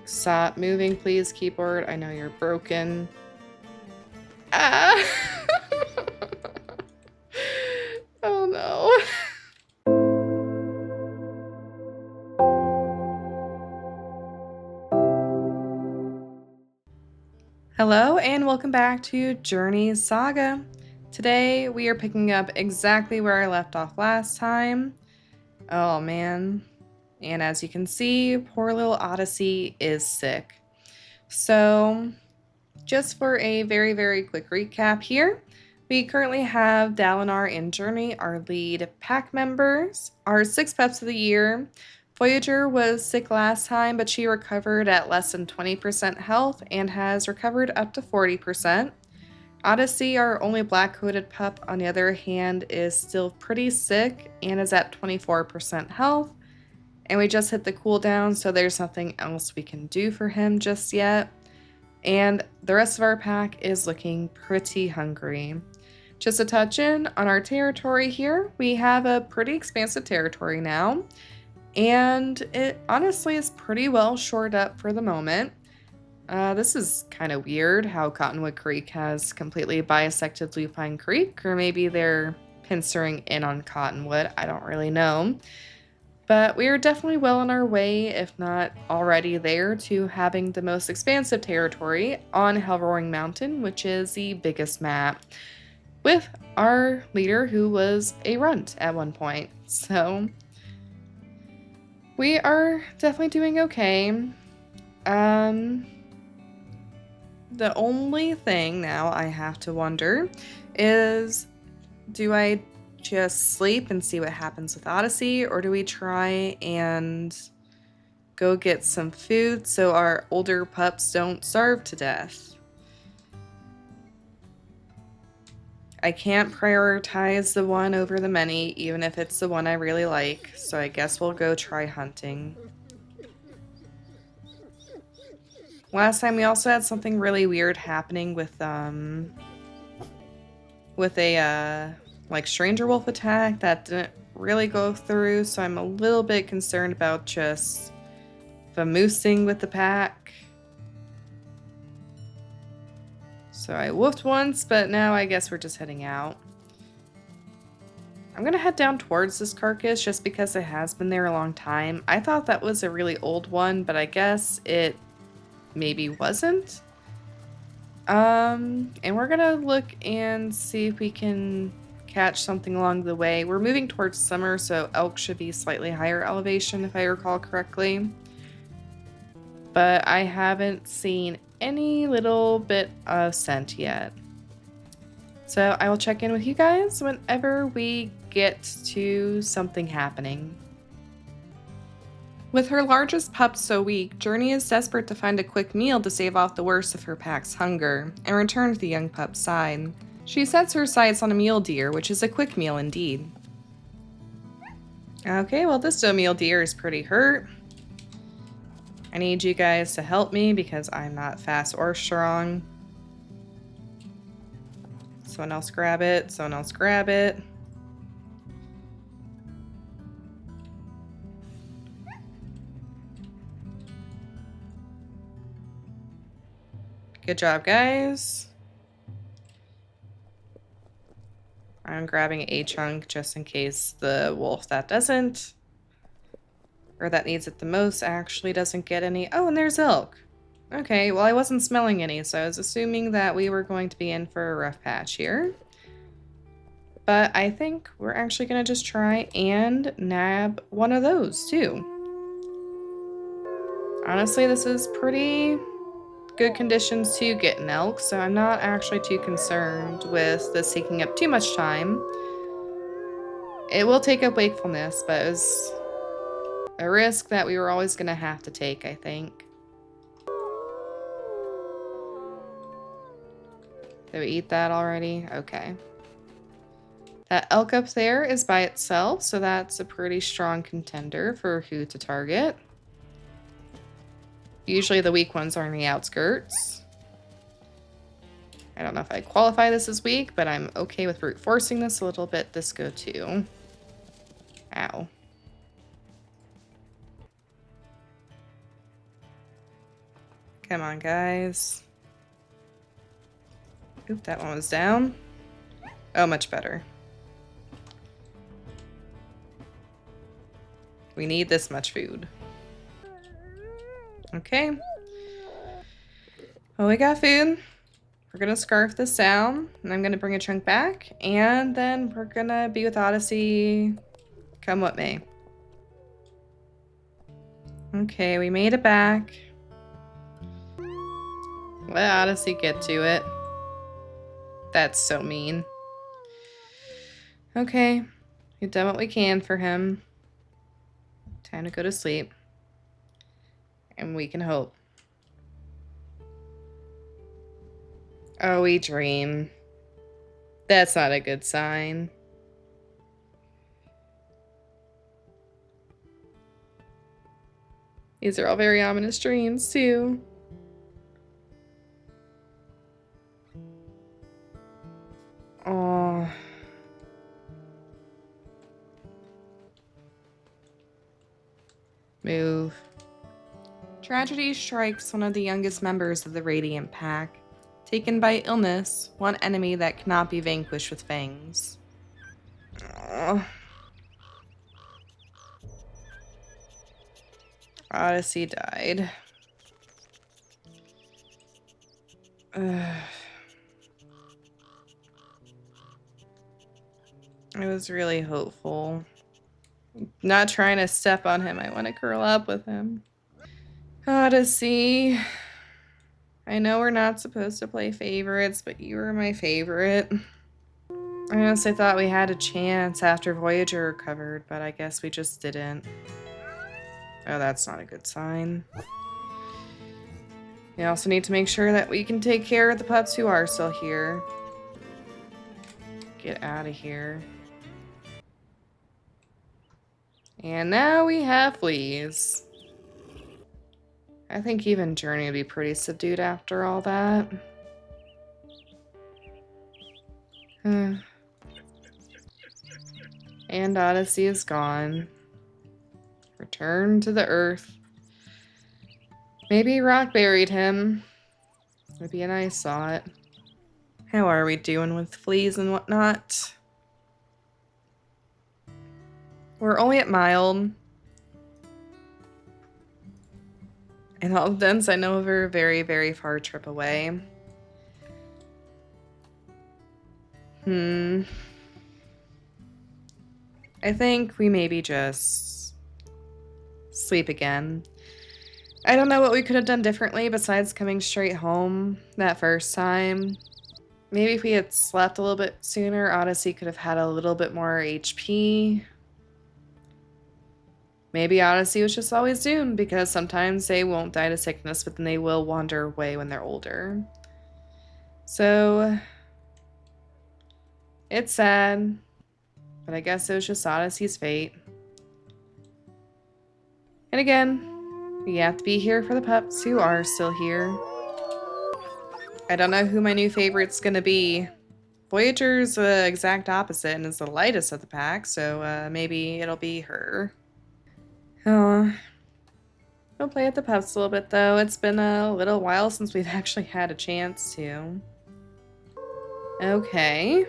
Stop moving, please, keyboard. I know you're broken. Ah! Oh no. Hello and welcome back to Journey Saga. Today we are picking up exactly where I left off last time. Oh man. And as you can see, poor little Odyssey is sick. So just for a very quick recap here, we currently have Dalinar and Journey, our lead pack members. Our 6 Peps of the year. Voyager was sick last time, but she recovered at less than 20% health and has recovered up to 40%. Odyssey, our only black-coated pup, on the other hand, is still pretty sick and is at 24% health. And we just hit the cooldown, so there's nothing else we can do for him just yet. And the rest of our pack is looking pretty hungry. Just to touch in on our territory here, we have a pretty expansive territory now. And it honestly is pretty well shored up for the moment. This is kind of weird how Cottonwood Creek has completely bisected Lupine Creek, or maybe they're pincering in on Cottonwood, I don't really know. But we are definitely well on our way, if not already there, to having the most expansive territory on Hellroaring Mountain, which is the biggest map, with our leader who was a runt at one point. So we are definitely doing okay. The only thing now I have to wonder is, do I just sleep and see what happens with Odyssey, or do we try and go get some food so our older pups don't starve to death? I can't prioritize the one over the many, even if it's the one I really like, so I guess we'll go try hunting. Last time we also had something really weird happening with a like stranger wolf attack that didn't really go through, so I'm a little bit concerned about just vamoosing with the pack. So I woofed once, but now I guess we're just heading out. I'm gonna head down towards this carcass just because it has been there a long time. I thought that was a really old one, but I guess it maybe wasn't. And we're gonna look and see if we can catch something along the way. We're moving towards summer, so elk should be slightly higher elevation if I recall correctly. But I haven't seen any little bit of scent yet. So I will check in with you guys whenever we get to something happening. With her largest pup so weak, Journey is desperate to find a quick meal to save off the worst of her pack's hunger, and return to the young pup's side. She sets her sights on a mule deer, which is a quick meal indeed. Okay, well this mule deer is pretty hurt. I need you guys to help me because I'm not fast or strong. Someone else grab it, someone else grab it. Good job, guys. I'm grabbing a chunk just in case the wolf that doesn't, or that needs it the most, actually doesn't get any. Oh, and there's elk. Okay, well I wasn't smelling any, so I was assuming that we were going to be in for a rough patch here. But I think we're actually going to just try and nab one of those too. Honestly, this is pretty good conditions to get an elk, so I'm not actually too concerned with this taking up too much time. It will take up wakefulness, but it was a risk that we were always going to have to take, I think. Did we eat that already? Okay. That elk up there is by itself, so that's a pretty strong contender for who to target. Usually the weak ones are on the outskirts. I don't know if I qualify this as weak, but I'm okay with brute forcing this a little bit. This go too. Ow. Come on, guys. Oop, that one was down. Oh, much better. We need this much food. Okay. Well, we got food. We're gonna scarf this down, and I'm gonna bring a chunk back, and then we're gonna be with Odyssey come what may. Okay, we made it back. Let Odyssey get to it. That's so mean. Okay, we've done what we can for him. Time to go to sleep. And we can hope. Oh, we dream. That's not a good sign. These are all very ominous dreams, too. Oh. Move. Tragedy strikes one of the youngest members of the Radiant Pack. Taken by illness, one enemy that cannot be vanquished with fangs. Oh. Odyssey died. I was really hopeful. Not trying to step on him, I want to curl up with him. Odyssey. I know we're not supposed to play favorites, but you were my favorite. I honestly thought we had a chance after Voyager recovered, but I guess we just didn't. Oh, that's not a good sign. We also need to make sure that we can take care of the pups who are still here. Get out of here. And now we have fleas. I think even Journey would be pretty subdued after all that. And Odyssey is gone. Return to the earth. Maybe Rock buried him. Would be a nice thought. How are we doing with fleas and whatnot? We're only at mild. And all the dens I know of are a very, very far trip away. I think we maybe just sleep again. I don't know what we could have done differently besides coming straight home that first time. Maybe if we had slept a little bit sooner, Odyssey could have had a little bit more HP. Maybe Odyssey was just always doomed because sometimes they won't die to sickness, but then they will wander away when they're older. So, it's sad, but I guess it was just Odyssey's fate. And again, we have to be here for the pups who are still here. I don't know who my new favorite's gonna be. Voyager's the exact opposite and is the lightest of the pack, so maybe it'll be her. Oh, we'll play with the pups a little bit though. It's been a little while since we've actually had a chance to. Okay.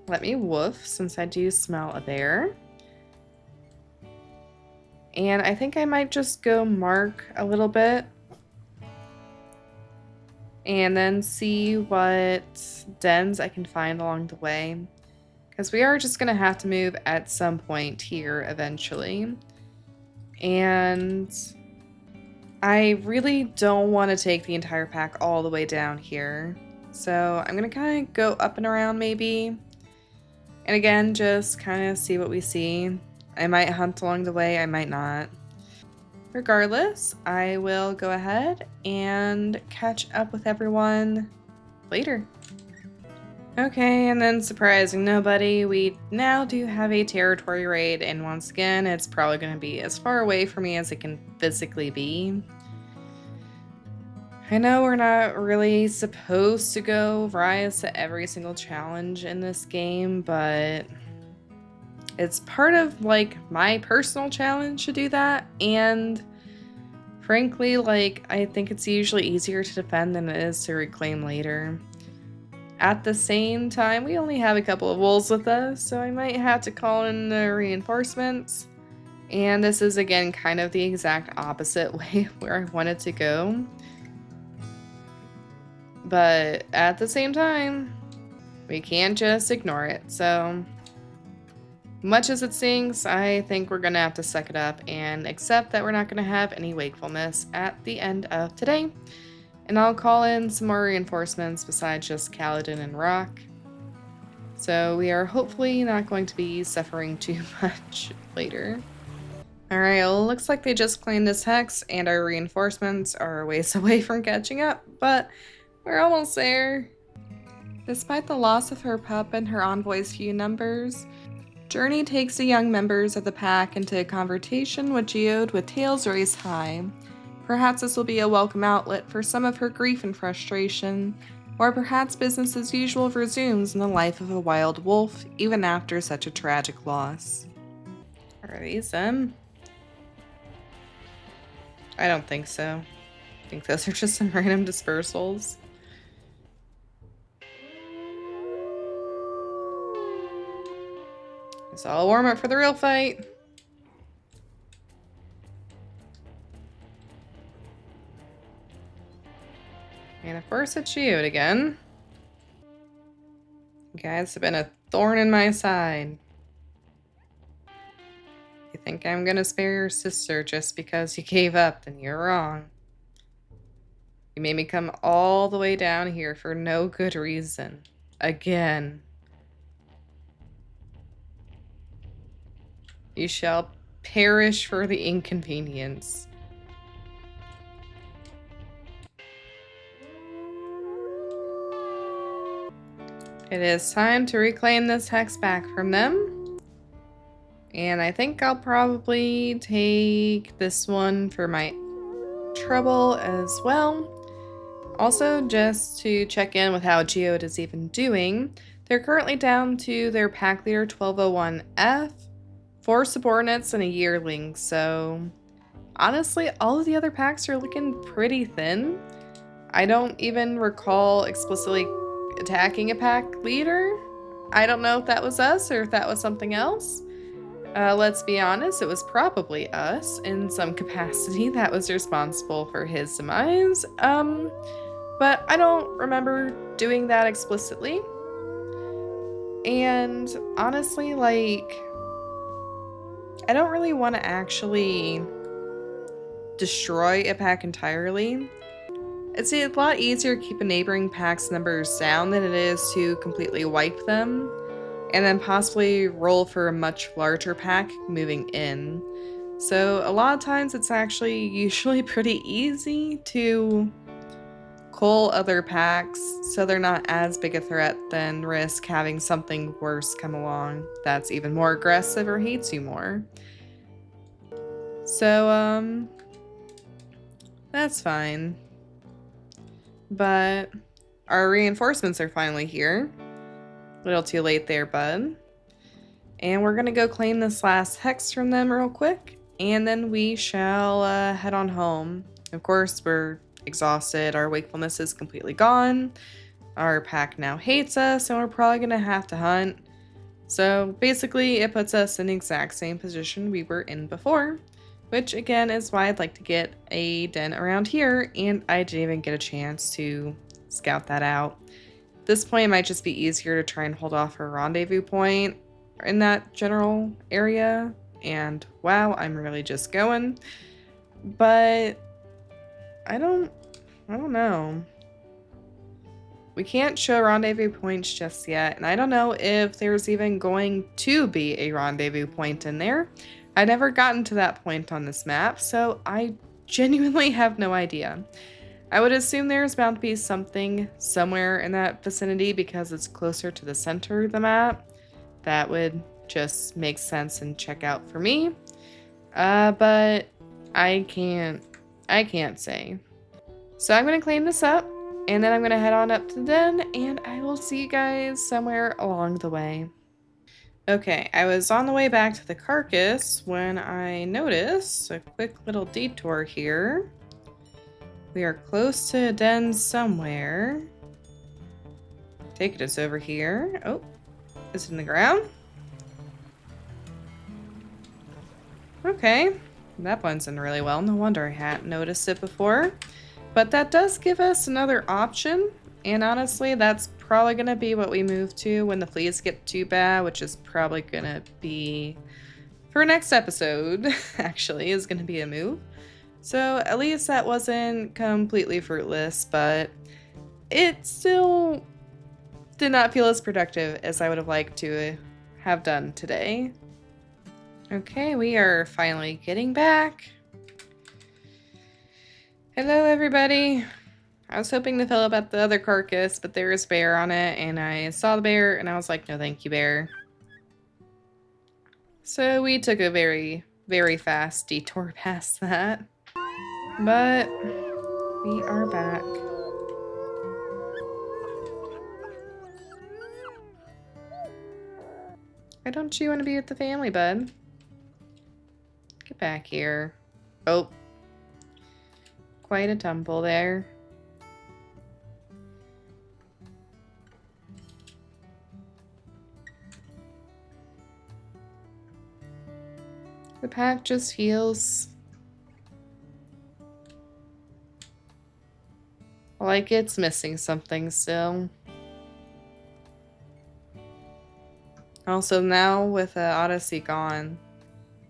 Let me woof since I do smell a bear. And I think I might just go mark a little bit. And then see what dens I can find along the way. Because we are just going to have to move at some point here eventually. And I really don't want to take the entire pack all the way down here. So I'm going to kind of go up and around maybe. And again, just kind of see what we see. I might hunt along the way, I might not. Regardless, I will go ahead and catch up with everyone later. Okay, and then surprising nobody, we now do have a territory raid, and once again, it's probably going to be as far away from me as it can physically be. I know we're not really supposed to go rise to every single challenge in this game, but it's part of like my personal challenge to do that, and Frankly, like, I think it's usually easier to defend than it is to reclaim later. At the same time, we only have a couple of wolves with us, so I might have to call in the reinforcements. And this is, again, kind of the exact opposite way where I wanted to go. But at the same time, we can't just ignore it. So, much as it stings, I think we're going to have to suck it up and accept that we're not going to have any wakefulness at the end of today. And I'll call in some more reinforcements besides just Kaladin and Rock. So we are hopefully not going to be suffering too much later. Alright, well, looks like they just claimed this hex and our reinforcements are a ways away from catching up, but we're almost there. Despite the loss of her pup and her envoy's few numbers, Journey takes the young members of the pack into a conversation with Geode with tails raised high. Perhaps this will be a welcome outlet for some of her grief and frustration, or perhaps business as usual resumes in the life of a wild wolf, even after such a tragic loss. Are these them? I don't think so. I think those are just some random dispersals. So I'll warm up for the real fight. And of course it's Geode again. You guys have been a thorn in my side. You think I'm gonna spare your sister just because you gave up, then you're wrong. You made me come all the way down here for no good reason. Again. You shall perish for the inconvenience. It is time to reclaim this hex back from them. And I think I'll probably take this one for my trouble as well. Also, just to check in with how Geode is even doing, they're currently down to their pack leader 1201F, 4 subordinates, and a yearling, so honestly, all of the other packs are looking pretty thin. I don't even recall explicitly attacking a pack leader. I don't know if that was us or if that was something else. Let's be honest, it was probably us in some capacity that was responsible for his demise. But I don't remember doing that explicitly. And honestly, like, I don't really want to actually destroy a pack entirely. It's a lot easier to keep a neighboring pack's numbers down than it is to completely wipe them, and then possibly roll for a much larger pack moving in. So a lot of times it's actually usually pretty easy to cull other packs so they're not as big a threat than risk having something worse come along that's even more aggressive or hates you more. So, that's fine. But our reinforcements are finally here. A little too late there, bud. And we're gonna go claim this last hex from them real quick, and then we shall head on home. Of course, we're exhausted, our wakefulness is completely gone, our pack now hates us, and we're probably gonna have to hunt. So basically, it puts us in the exact same position we were in before, which again is why I'd like to get a den around here, and I didn't even get a chance to scout that out. At this point, it might just be easier to try and hold off a rendezvous point in that general area, and wow, I'm really just going. But I don't know. We can't show rendezvous points just yet, and I don't know if there's even going to be a rendezvous point in there. I never gotten to that point on this map, so I genuinely have no idea. I would assume there's bound to be something somewhere in that vicinity because it's closer to the center of the map. That would just make sense and check out for me. But I can't say. So I'm going to clean this up, and then I'm going to head on up to the den, and I will see you guys somewhere along the way. Okay, I was on the way back to the carcass when I noticed a quick little detour here. We are close to a den somewhere. Take us over here. Oh, is it in the ground? Okay, that blends in really well. No wonder I hadn't noticed it before. But that does give us another option. And honestly, that's probably going to be what we move to when the fleas get too bad, which is probably going to be for next episode, actually, is going to be a move. So at least that wasn't completely fruitless, but it still did not feel as productive as I would have liked to have done today. Okay, we are finally getting back. Hello, everybody. I was hoping to fill up at the other carcass, but there is bear on it, and I saw the bear, and I was like, no thank you, bear. So we took a very, very fast detour past that. But we are back. Why don't you want to be with the family, bud? Get back here. Oh. Quite a tumble there. The pack just feels like it's missing something still. Also, now with Odyssey gone,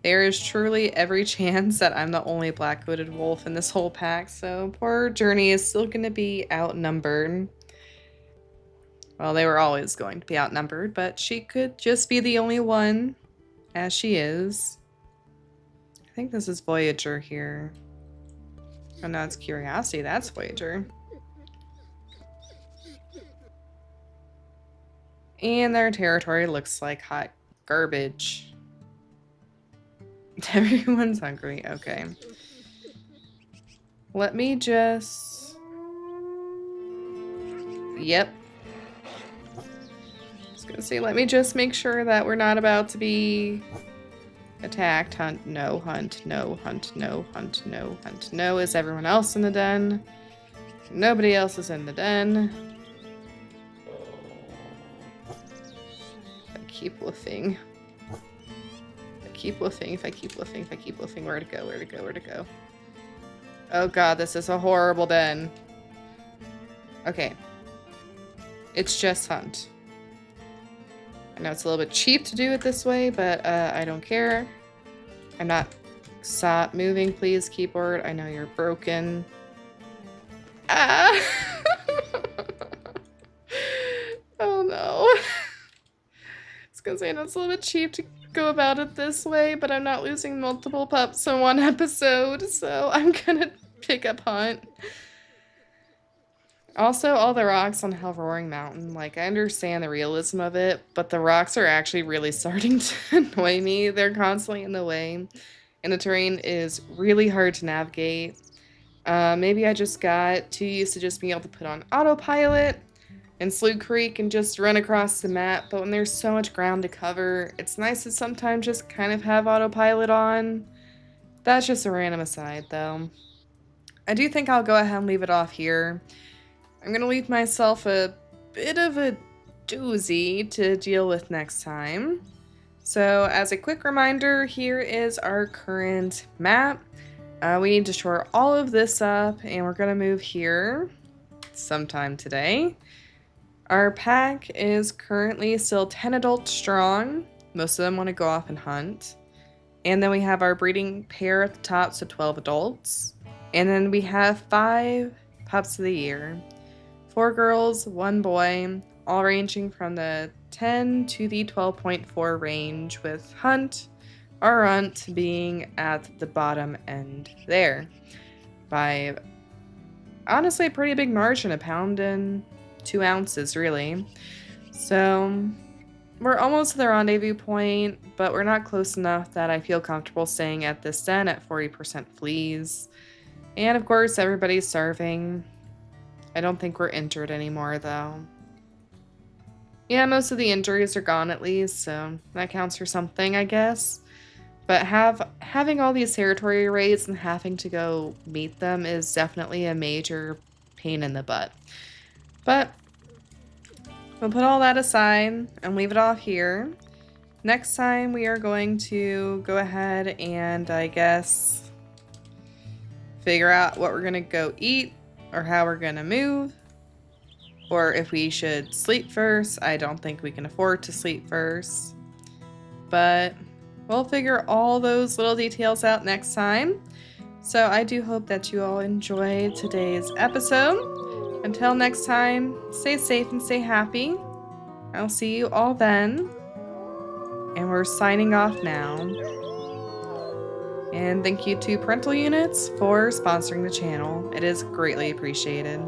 there is truly every chance that I'm the only black-coated wolf in this whole pack, so poor Journey is still going to be outnumbered. Well, they were always going to be outnumbered, but she could just be the only one, as she is. I think this is Voyager here. Oh no, it's Curiosity. That's Voyager. And their territory looks like hot garbage. Everyone's hungry. Okay. Let me just... Yep. I was gonna say, let me just make sure that we're not about to be attacked. Hunt, no, hunt, no, hunt, no, hunt, no, hunt, no. Is everyone else in the den? Nobody else is in the den. I keep woofing. I keep woofing. If I keep woofing, if I keep woofing, where to go, where to go, where to go. Oh god, this is a horrible den. Okay. It's just hunt. I know it's a little bit cheap to do it this way, but I don't care. I'm not... Stop moving, please, keyboard. I know you're broken. Ah! Oh no. I was gonna say, I know it's a little bit cheap to go about it this way, but I'm not losing multiple pups in one episode, so I'm gonna pick up hunt. Also, all the rocks on Hell Roaring Mountain, like, I understand the realism of it, but the rocks are actually really starting to annoy me. They're constantly in the way, and the terrain is really hard to navigate. Maybe I just got too used to just being able to put on autopilot and Slough Creek and just run across the map, but when there's so much ground to cover, it's nice to sometimes just kind of have autopilot on. That's just a random aside, though. I do think I'll go ahead and leave it off here. I'm gonna leave myself a bit of a doozy to deal with next time. So as a quick reminder, here is our current map. We need to shore all of this up, and we're gonna move here sometime today. Our pack is currently still 10 adults strong. Most of them want to go off and hunt. And then we have our breeding pair at the top, so 12 adults. And then we have 5 pups of the year. 4 girls, 1 boy, all ranging from the 10 to the 12.4 range, with hunt or runt being at the bottom end there. By honestly a pretty big margin, 1 pound and 2 ounces really. So we're almost to the rendezvous point, but we're not close enough that I feel comfortable staying at this den at 40% fleas. And of course everybody's starving. I don't think we're injured anymore though. Yeah, most of the injuries are gone at least, so that counts for something, I guess. But having all these territory raids and having to go meet them is definitely a major pain in the butt. But we'll put all that aside and leave it off here. Next time we are going to go ahead and, I guess, figure out what we're gonna go eat or how we're gonna move. Or if we should sleep first. I don't think we can afford to sleep first. But we'll figure all those little details out next time. So I do hope that you all enjoyed today's episode. Until next time, stay safe and stay happy. I'll see you all then. And we're signing off now. And thank you to Parental Units for sponsoring the channel. It is greatly appreciated.